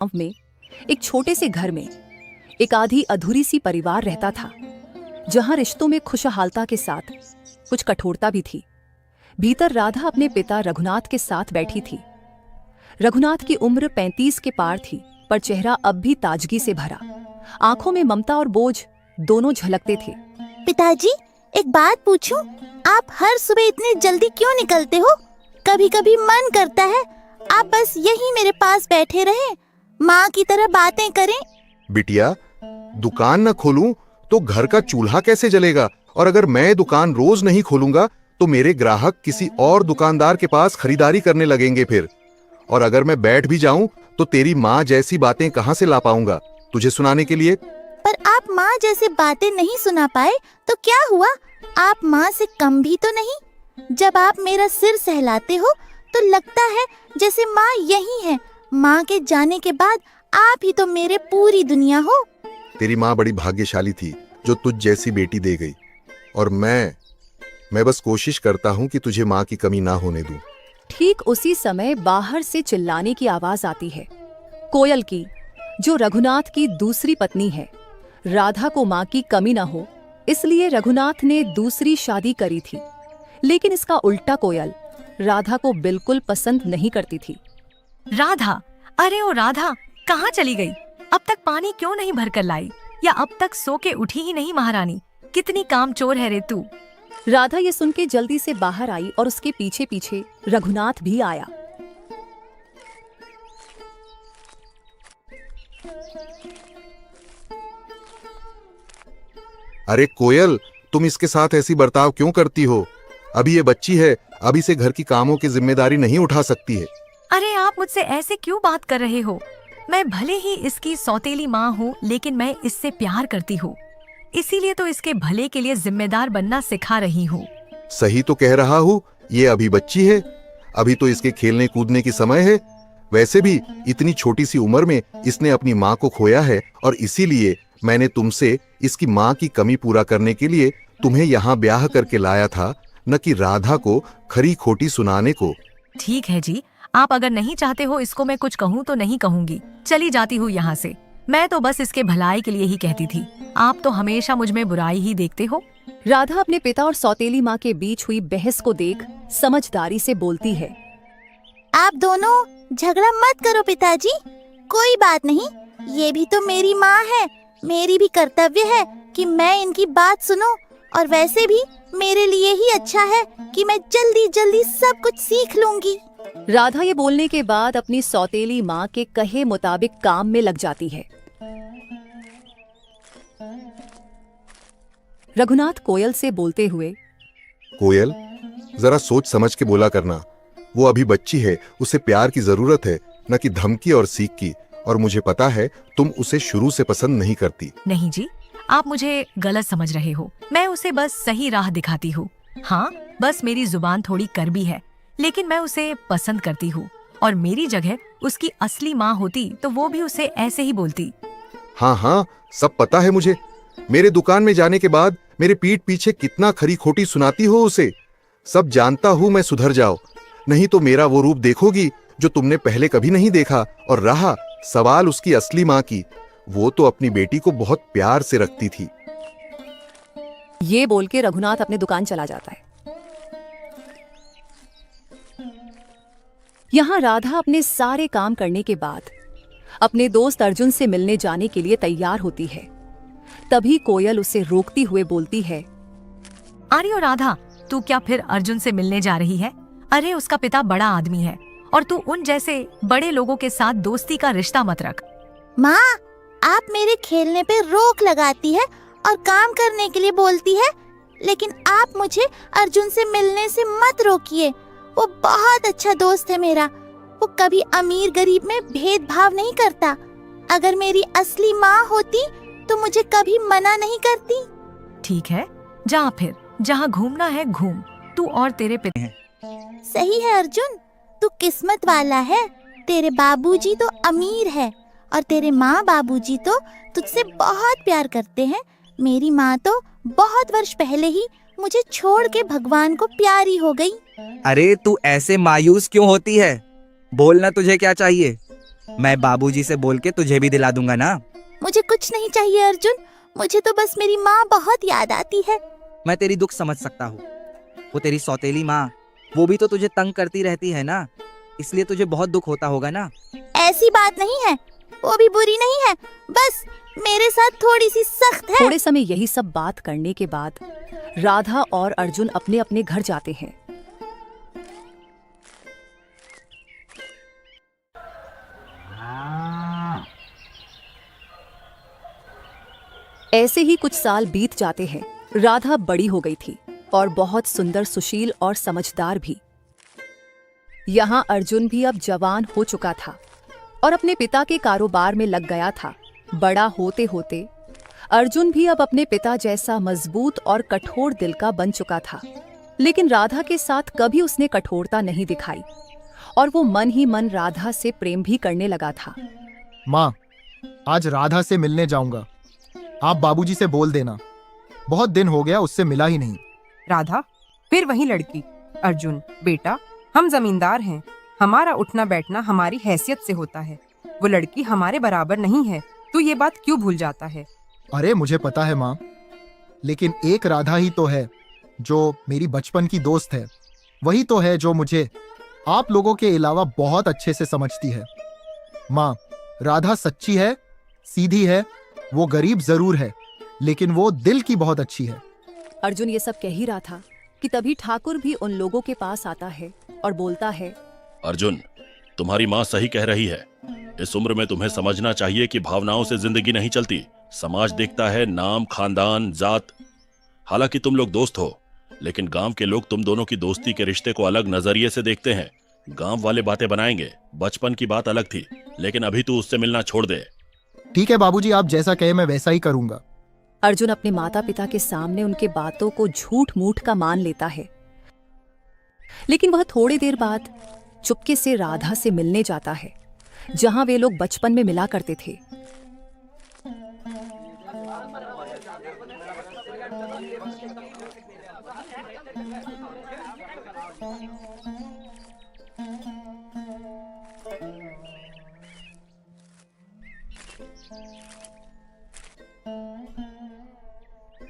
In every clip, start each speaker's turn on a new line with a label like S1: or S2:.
S1: गांव में एक छोटे से घर में एक आधी अधूरी सी परिवार रहता था, जहां रिश्तों में खुशहालता के साथ कुछ कठोरता भी थी। भीतर राधा अपने पिता रघुनाथ के साथ बैठी थी। रघुनाथ की उम्र 35 के पार थी, पर चेहरा अब भी ताजगी से भरा। आंखों में ममता और बोझ दोनों झलकते थे।
S2: पिताजी, एक बात पूछूं? आप हर सुबह इतने जल्दी क्यों निकलते हो? कभी कभी मन करता है आप बस यहीं मेरे पास बैठे रहें, माँ की तरह बातें करें।
S3: बिटिया, दुकान न खोलूं तो घर का चूल्हा कैसे जलेगा? और अगर मैं दुकान रोज नहीं खोलूंगा तो मेरे ग्राहक किसी और दुकानदार के पास खरीदारी करने लगेंगे फिर। और अगर मैं बैठ भी जाऊं तो तेरी माँ जैसी बातें कहां से ला पाऊंगा तुझे सुनाने के लिए?
S2: पर आप माँ जैसे बातें नहीं सुना पाए तो क्या हुआ? आप माँ से कम भी तो नहीं। जब आप मेरा सिर सहलाते हो तो लगता है जैसे माँ यही है। माँ के जाने के बाद आप ही तो मेरे पूरी दुनिया हो।
S3: तेरी माँ बड़ी भाग्यशाली थी जो तुझ जैसी बेटी दे गई, और मैं बस कोशिश करता हूँ कि तुझे माँ की कमी ना होने दूं।
S1: ठीक उसी समय बाहर से चिल्लाने की आवाज आती है, कोयल की, जो रघुनाथ की दूसरी पत्नी है। राधा को माँ की कमी ना हो, इसलिए रघुनाथ ने दूसरी शादी करी थी। लेकिन इसका उल्टा कोयल राधा को बिल्कुल पसंद नहीं करती थी।
S4: राधा, अरे ओ राधा, कहाँ चली गई? अब तक पानी क्यों नहीं भर कर लाई? या अब तक सो के उठी ही नहीं महारानी? कितनी कामचोर है रे तू।
S1: राधा ये सुन के जल्दी से बाहर आई और उसके पीछे पीछे रघुनाथ भी आया।
S3: अरे कोयल, तुम इसके साथ ऐसी बर्ताव क्यों करती हो? अभी ये बच्ची है, अभी से घर की कामों की जिम्मेदारी नहीं उठा सकती है।
S4: अरे आप मुझसे ऐसे क्यों बात कर रहे हो? मैं भले ही इसकी सौतेली माँ हूँ, लेकिन मैं इससे प्यार करती हूँ। इसीलिए तो इसके भले के लिए जिम्मेदार बनना सिखा रही हूँ।
S3: सही तो कह रहा हूँ, ये अभी बच्ची है, अभी तो इसके खेलने कूदने की समय है। वैसे भी इतनी छोटी सी उम्र में इसने अपनी माँ को खोया है, और इसीलिए मैंने तुमसे इसकी माँ की कमी पूरा करने के लिए तुम्हें यहाँ ब्याह करके लाया था, न कि राधा को खरी खोटी सुनाने को।
S4: ठीक है जी, आप अगर नहीं चाहते हो इसको मैं कुछ कहूँ तो नहीं कहूँगी, चली जाती हूँ यहाँ से। मैं तो बस इसके भलाई के लिए ही कहती थी, आप तो हमेशा मुझ में बुराई ही देखते हो।
S1: राधा अपने पिता और सौतेली माँ के बीच हुई बहस को देख समझदारी से बोलती है,
S2: आप दोनों झगड़ा मत करो पिताजी, कोई बात नहीं। ये भी तो मेरी माँ है, मेरी भी कर्तव्य है कि मैं इनकी बात सुनूं। और वैसे भी मेरे लिए ही अच्छा है कि मैं जल्दी जल्दी सब कुछ सीख लूंगी।
S1: राधा ये बोलने के बाद अपनी सौतेली माँ के कहे मुताबिक काम में लग जाती है। रघुनाथ कोयल से बोलते हुए,
S3: कोयल, जरा सोच समझ के बोला करना। वो अभी बच्ची है, उसे प्यार की जरूरत है, न कि धमकी और सीख की। और मुझे पता है तुम उसे शुरू से पसंद नहीं करती।
S4: नहीं जी, आप मुझे गलत समझ रहे हो। मैं उसे बस सही राह दिखाती हूँ। हाँ, बस मेरी जुबान थोड़ी कड़वी है, लेकिन मैं उसे पसंद करती हूँ। और मेरी जगह उसकी असली माँ होती तो वो भी उसे ऐसे ही बोलती।
S3: हाँ हाँ, सब पता है मुझे। मेरे दुकान में जाने के बाद मेरे पीठ पीछे कितना खरी खोटी सुनाती हो उसे। सब जानता हूँ मैं, सुधर जाओ, नहीं तो मेरा वो रूप देखोगी जो तुमने पहले कभी नहीं देखा। और रहा सवाल उसकी असली माँ की, वो तो अपनी बेटी को बहुत प्यार से रखती थी।
S1: ये बोल के रघुनाथ अपने दुकान चला जाता है। यहाँ राधा अपने सारे काम करने के बाद अपने दोस्त अर्जुन से मिलने जाने के लिए तैयार होती है। तभी कोयल उसे रोकती हुए बोलती है,
S4: अरे ओ राधा, तू क्या फिर अर्जुन से मिलने जा रही है? अरे उसका पिता बड़ा आदमी है, और तू उन जैसे बड़े लोगों के साथ दोस्ती का रिश्ता मत रख।
S2: माँ, आप मेरे खेलने पे रोक लगाती है और काम करने के लिए बोलती है, लेकिन आप मुझे अर्जुन से मिलने से मत रोकिए। वो बहुत अच्छा दोस्त है मेरा। वो कभी अमीर गरीब में भेदभाव नहीं करता। अगर मेरी असली माँ होती तो मुझे कभी मना नहीं करती।
S4: ठीक है, जा फिर, जहाँ घूमना है घूम, तू और तेरे पिता।
S2: सही है अर्जुन, तू किस्मत वाला है। तेरे बाबूजी तो अमीर है और तेरे माँ बाबूजी तो तुझसे बहुत प्यार करते हैं। मेरी माँ तो बहुत वर्ष पहले ही मुझे छोड़ के भगवान को प्यारी हो गई।
S5: अरे तू ऐसे मायूस क्यों होती है? बोलना तुझे क्या चाहिए? मैं बाबूजी से बोल के तुझे भी दिला दूंगा ना।
S2: मुझे कुछ नहीं चाहिए अर्जुन, मुझे तो बस मेरी माँ बहुत याद आती है।
S5: मैं तेरी दुख समझ सकता हूँ। वो तेरी सौतेली माँ, वो भी तो तुझे तंग करती रहती है ना, इसलिए तुझे बहुत दुख होता होगा ना।
S2: ऐसी बात नहीं है, वो भी बुरी नहीं है, बस मेरे साथ थोड़ी सी सख्त है।
S1: थोड़े समय यही सब बात करने के बाद राधा और अर्जुन अपने अपने घर जाते हैं। ऐसे ही कुछ साल बीत जाते हैं। राधा बड़ी हो गई थी और बहुत सुंदर, सुशील और समझदार भी। यहाँ अर्जुन भी अब जवान हो चुका था और अपने पिता के कारोबार में लग गया था। बड़ा होते होते अर्जुन भी अब अपने पिता जैसा मजबूत और कठोर दिल का बन चुका था। लेकिन राधा के साथ कभी उसने कठोरता नहीं दिखाई और वो मन ही मन राधा से प्रेम भी करने लगा था।
S6: माँ, आज राधा से मिलने जाऊंगा, आप बाबूजी से बोल देना। बहुत दिन हो गया उससे मिला ही नहीं।
S7: राधा, फिर वही लड़की। अर्जुन बेटा, हम जमींदार हैं, हमारा उठना बैठना हमारी हैसियत से होता है। वो लड़की हमारे बराबर नहीं है, तू ये बात क्यों भूल जाता है?
S6: अरे मुझे पता है माँ, लेकिन एक राधा ही तो है जो मेरी बचपन की दोस्त है। वही तो है जो मुझे आप लोगों के अलावा बहुत अच्छे से समझती है। माँ, राधा सच्ची है, सीधी है, वो गरीब जरूर है, लेकिन वो दिल की बहुत अच्छी है।
S1: अर्जुन ये सब कह ही रहा था कि तभी ठाकुर भी उन लोगों के पास आता है और बोलता है,
S8: अर्जुन, तुम्हारी माँ सही कह रही है। इस उम्र में तुम्हें समझना चाहिए कि भावनाओं से जिंदगी नहीं चलती। समाज देखता है नाम, खानदान, जात। हालांकि तुम लोग दोस्त हो, लेकिन गांव के लोग तुम दोनों की दोस्ती के रिश्ते को अलग नजरिए से देखते हैं। गांव वाले बातें बनाएंगे। बचपन की बात अलग थी, लेकिन अभी तू उससे मिलना छोड़ दे।
S6: ठीक है बाबूजी, आप जैसा कहे मैं वैसा ही करूंगा।
S1: अर्जुन अपने माता पिता के सामने उनके बातों को झूठ मूठ का मान लेता है, लेकिन वह थोड़ी देर बाद चुपके से राधा से मिलने जाता है, जहां वे लोग बचपन में मिला करते थे।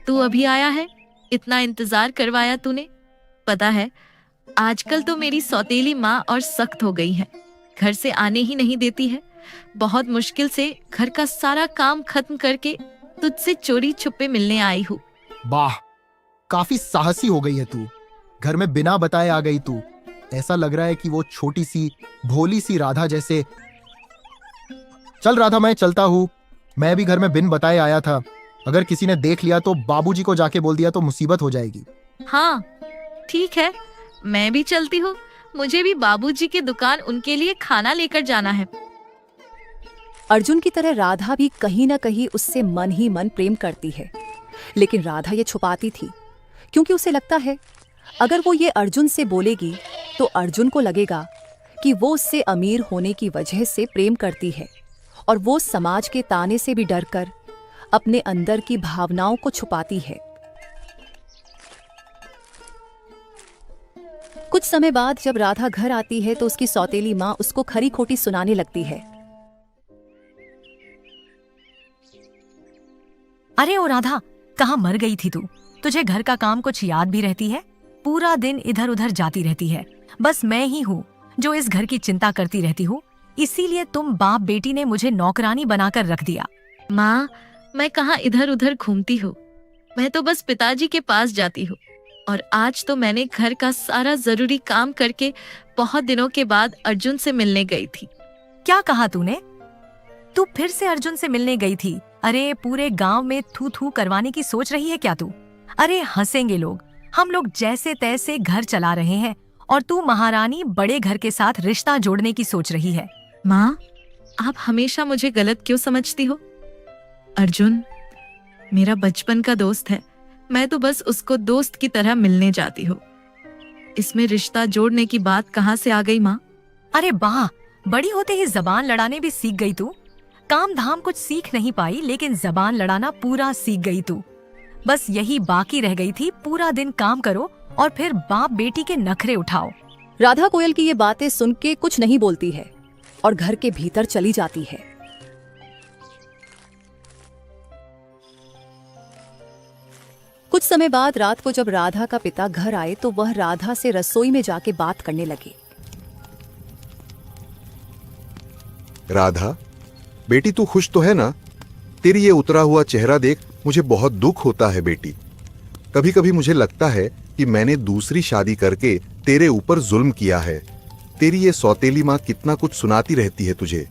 S9: तू अभी आया है? इतना इंतजार करवाया तूने। पता है, आजकल तो मेरी सौतेली माँ और सख्त हो गई है, घर से आने ही नहीं देती है। बहुत मुश्किल से घर का सारा काम खत्म करके तुझसे चोरी छुपे मिलने आई हूँ।
S6: वाह, काफी साहसी हो गई है तू। घर में बिना बताए आ गई तू। ऐसा लग रहा है कि वो छोटी सी भोली सी राधा जैसे। चल राधा, मैं चलता हूँ। मैं भी घर में बिन बताए आया था। अगर किसी ने देख लिया तो बाबूजी को जाके बोल दिया तो मुसीबत हो जाएगी।
S9: हाँ ठीक है, मैं भी चलती हूँ। मुझे भी बाबूजी की दुकान उनके लिए खाना लेकर जाना है।
S1: अर्जुन की तरह राधा भी कहीं न कहीं उससे मन ही मन प्रेम करती है, लेकिन राधा ये छुपाती थी, क्योंकि उसे लगता है अगर वो ये अर्जुन से बोलेगी तो अर्जुन को लगेगा कि वो उससे अमीर होने की वजह से प्रेम करती है, और वो समाज के ताने से भी डरकर अपने अंदर की भावनाओं को छुपाती है। कुछ समय बाद जब राधा घर आती है तो उसकी सौतेली माँ उसको खरी खोटी सुनाने लगती है।
S4: अरे ओ राधा, कहाँ मर गई थी तू? तुझे घर का काम कुछ याद भी रहती है? पूरा दिन इधर उधर जाती रहती है। बस मैं ही हूँ जो इस घर की चिंता करती रहती हूँ, इसीलिए तुम बाप बेटी ने मुझे नौकरानी बनाकर रख दिया।
S9: माँ, मैं कहाँ इधर उधर घूमती हूँ, मैं तो बस पिताजी के पास जाती हूँ। और आज तो मैंने घर का सारा जरूरी काम करके बहुत दिनों के बाद अर्जुन से मिलने गई थी।
S4: क्या कहा तूने? तू फिर से अर्जुन से मिलने गई थी? अरे पूरे गांव में थू थू करवाने की सोच रही है क्या तू? अरे हंसेंगे लोग। हम लोग जैसे तैसे घर चला रहे हैं और तू महारानी बड़े घर के साथ रिश्ता जोड़ने की सोच रही है।
S9: माँ, आप हमेशा मुझे गलत क्यों समझती हो? अर्जुन मेरा बचपन का दोस्त है, मैं तो बस उसको दोस्त की तरह मिलने जाती हूँ। इसमें रिश्ता जोड़ने की बात कहाँ से आ गई माँ?
S4: अरे वाह, बड़ी होते ही जबान लड़ाने भी सीख गई तू। काम धाम कुछ सीख नहीं पाई, लेकिन जबान लड़ाना पूरा सीख गई तू। बस यही बाकी रह गई थी, पूरा दिन काम करो और फिर बाप बेटी के नखरे उठाओ।
S1: राधा कोयल की ये बातें सुन के कुछ नहीं बोलती है, और घर के भीतर चली जाती है। कुछ समय बाद रात को जब राधा का पिता घर आए तो वह राधा से रसोई में जाके बात करने लगे।
S3: राधा, बेटी तू खुश तो है ना? तेरी ये उतरा हुआ चेहरा देख मुझे बहुत दुख होता है बेटी। कभी कभी मुझे लगता है कि मैंने दूसरी शादी करके तेरे ऊपर जुल्म किया है। तेरी ये सौतेली माँ कितना कुछ सुनाती रहती है तुझे,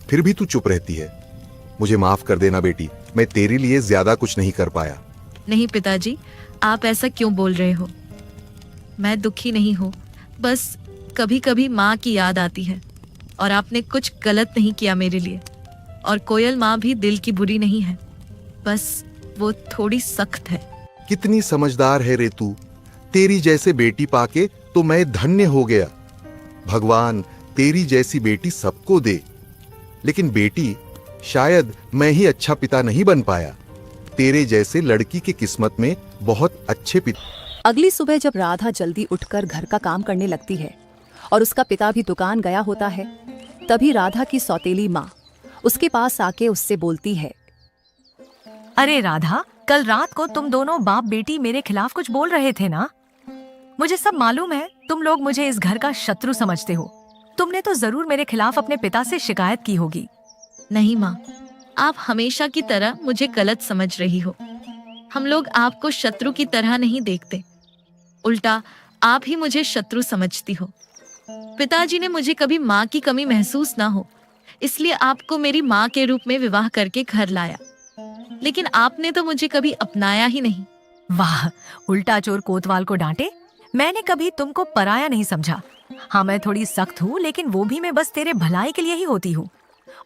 S3: फिर भी तू चुप रहती है। मुझे माफ कर देना बेटी, मैं तेरे लिए ज्यादा कुछ नहीं कर पाया।
S9: नहीं पिताजी, आप ऐसा क्यों बोल रहे हो? मैं दुखी नहीं हूँ, बस कभी कभी माँ की याद आती है। और आपने कुछ गलत नहीं किया मेरे लिए। और कोयल माँ भी दिल की बुरी नहीं है, बस वो थोड़ी सख्त है।
S3: कितनी समझदार है रे तू। तेरी जैसे बेटी पाके तो मैं धन्य हो गया। भगवान तेरी जैसी बेटी सबको दे। लेकिन बेटी, शायद मैं ही अच्छा पिता नहीं बन पाया। तेरे जैसे लड़की की किस्मत में बहुत अच्छे पिता।
S1: अगली सुबह जब राधा जल्दी उठकर घर का काम करने लगती है और उसका पिता भी दुकान गया होता है, तभी राधा की सौतेली माँ उसके पास आके उससे बोलती है,
S4: अरे राधा, कल रात को तुम दोनों बाप बेटी मेरे खिलाफ कुछ बोल रहे थे ना? मुझे सब मालूम है। तुम लोग मुझे इस घर का शत्रु समझते हो। तुमने तो जरूर मेरे खिलाफ अपने पिता से शिकायत की होगी।
S9: नहीं माँ, आप हमेशा की तरह मुझे गलत समझ रही हो। हम लोग आपको शत्रु की तरह नहीं देखते, उल्टा आप ही मुझे शत्रु समझती हो। पिताजी ने मुझे कभी माँ की कमी महसूस ना हो, इसलिए आपको मेरी माँ के रूप में विवाह करके घर लाया। लेकिन आपने तो मुझे कभी अपनाया ही नहीं।
S4: वाह, उल्टा चोर कोतवाल को डांटे। मैंने कभी तुमको पराया नहीं समझा। हाँ, मैं थोड़ी सख्त हूँ, लेकिन वो भी मैं बस तेरे भलाई के लिए ही होती हूँ।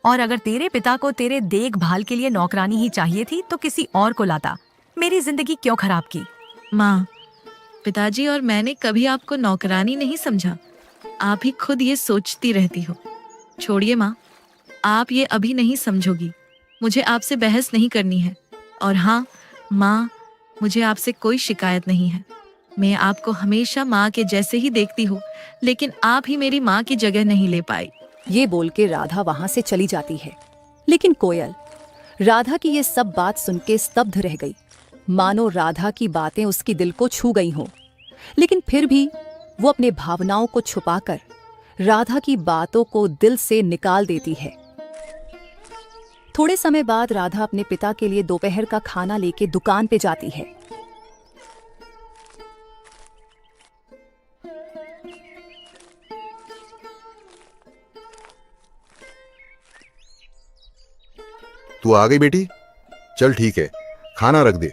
S4: और अगर तेरे पिता को तेरे देखभाल के लिए नौकरानी ही चाहिए थी तो किसी और को लाता। मेरी जिंदगी क्यों खराब की?
S9: माँ, पिताजी और मैंने कभी आपको नौकरानी नहीं समझा। आप ही खुद ये सोचती रहती हो। छोड़िए माँ, आप ये अभी नहीं समझोगी। मुझे आपसे बहस नहीं करनी है। और हाँ माँ, मुझे आपसे कोई शिकायत नहीं है। मैं आपको हमेशा माँ के जैसे ही देखती हूँ, लेकिन आप ही मेरी माँ की जगह नहीं ले पाई।
S1: ये बोल के राधा वहां से चली जाती है। लेकिन कोयल राधा की ये सब बात सुन के स्तब्ध रह गई, मानो राधा की बातें उसकी दिल को छू गई हों। लेकिन फिर भी वो अपने भावनाओं को छुपाकर राधा की बातों को दिल से निकाल देती है। थोड़े समय बाद राधा अपने पिता के लिए दोपहर का खाना लेके दुकान पे जाती है।
S3: तू आ गई बेटी? चल ठीक है, खाना रख दे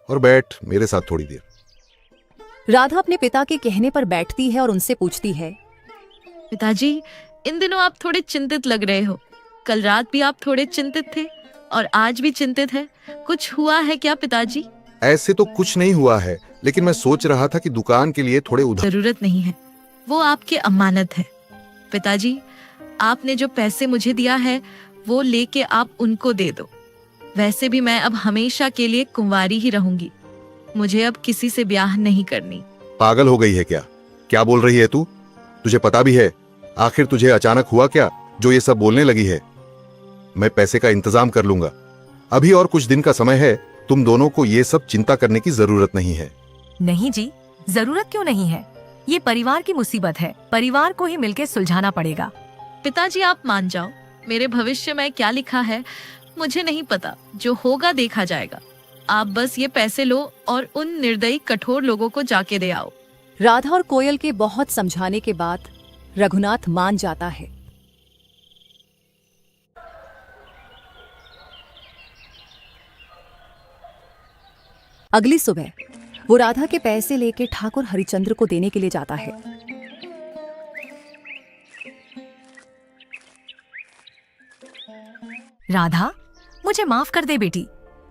S3: और बैठ मेरे साथ थोड़ी देर।
S1: राधा अपने पिता के कहने पर बैठती है और उनसे पूछती है,
S9: पिताजी, इन दिनों आप थोड़े चिंतित लग रहे हो। कल रात भी आप थोड़े चिंतित थे और आज भी चिंतित है। कुछ हुआ है क्या पिताजी?
S3: ऐसे तो कुछ नहीं हुआ है, लेकिन मैं सोच रहा था कि दुकान के लिए थोड़े उधार।
S9: जरूरत नहीं है, वो आपकी अमानत है। पिताजी, आपने जो पैसे मुझे दिया है वो लेके आप उनको दे दो। वैसे भी मैं अब हमेशा के लिए कुंवारी ही रहूंगी। मुझे अब किसी से ब्याह नहीं करनी।
S3: पागल हो गई है क्या? क्या बोल रही है तू? तुझे पता भी है आखिर तुझे अचानक हुआ क्या जो ये सब बोलने लगी है? मैं पैसे का इंतजाम कर लूंगा। अभी और कुछ दिन का समय है। तुम दोनों को ये सब चिंता करने की जरूरत नहीं है।
S4: नहीं जी, जरूरत क्यों नहीं है? ये परिवार की मुसीबत है, परिवार को ही मिलके सुलझाना पड़ेगा।
S9: पिताजी, आप मान जाओ। मेरे भविष्य में क्या लिखा है मुझे नहीं पता, जो होगा देखा जाएगा। आप बस ये पैसे लो और उन निर्दयी कठोर लोगों को जाके दे आओ।
S1: राधा और कोयल के बहुत समझाने के बाद रघुनाथ मान जाता है। अगली सुबह वो राधा के पैसे लेके ठाकुर हरिचंद्र को देने के लिए जाता है।
S4: राधा, मुझे माफ कर दे बेटी।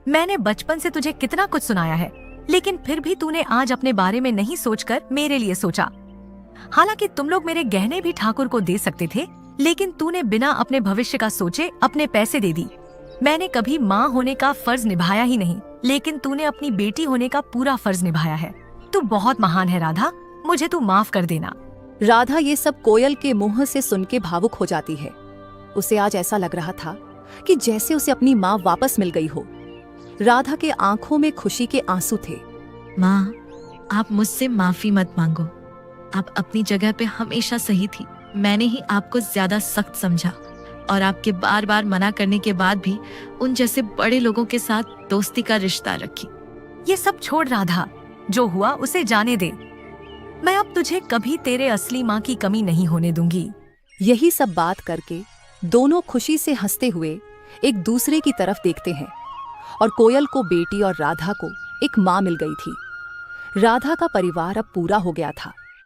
S4: मैंने बचपन से तुझे कितना कुछ सुनाया है, लेकिन फिर भी तूने आज अपने बारे में नहीं सोचकर मेरे लिए सोचा। हालांकि तुम लोग मेरे गहने भी ठाकुर को दे सकते थे, लेकिन तूने बिना अपने भविष्य का सोचे अपने पैसे दे दी। मैंने कभी माँ होने का फर्ज निभाया ही नहीं, लेकिन तूने अपनी बेटी होने का पूरा फर्ज निभाया है। तू बहुत महान है राधा, मुझे तू माफ कर देना।
S1: राधा ये सब कोयल के मुंह से सुन के भावुक हो जाती है। उसे आज ऐसा लग रहा था कि जैसे उसे अपनी माँ वापस मिल गई हो। राधा के आंखों में खुशी के आंसू थे।
S9: माँ, आप मुझसे माफी मत मांगो। आप अपनी जगह पे हमेशा सही थी। मैंने ही आपको ज्यादा सख्त समझा और आपके बार बार मना करने के बाद भी उन जैसे बड़े लोगों के साथ दोस्ती का रिश्ता रखी।
S4: ये सब छोड़ राधा, जो हुआ उसे जाने दे। मैं अब तुझे कभी तेरे असली माँ की कमी नहीं होने दूंगी।
S1: यही सब बात करके दोनों खुशी से हंसते हुए एक दूसरे की तरफ देखते हैं और कोयल को बेटी और राधा को एक माँ मिल गई थी। राधा का परिवार अब पूरा हो गया था।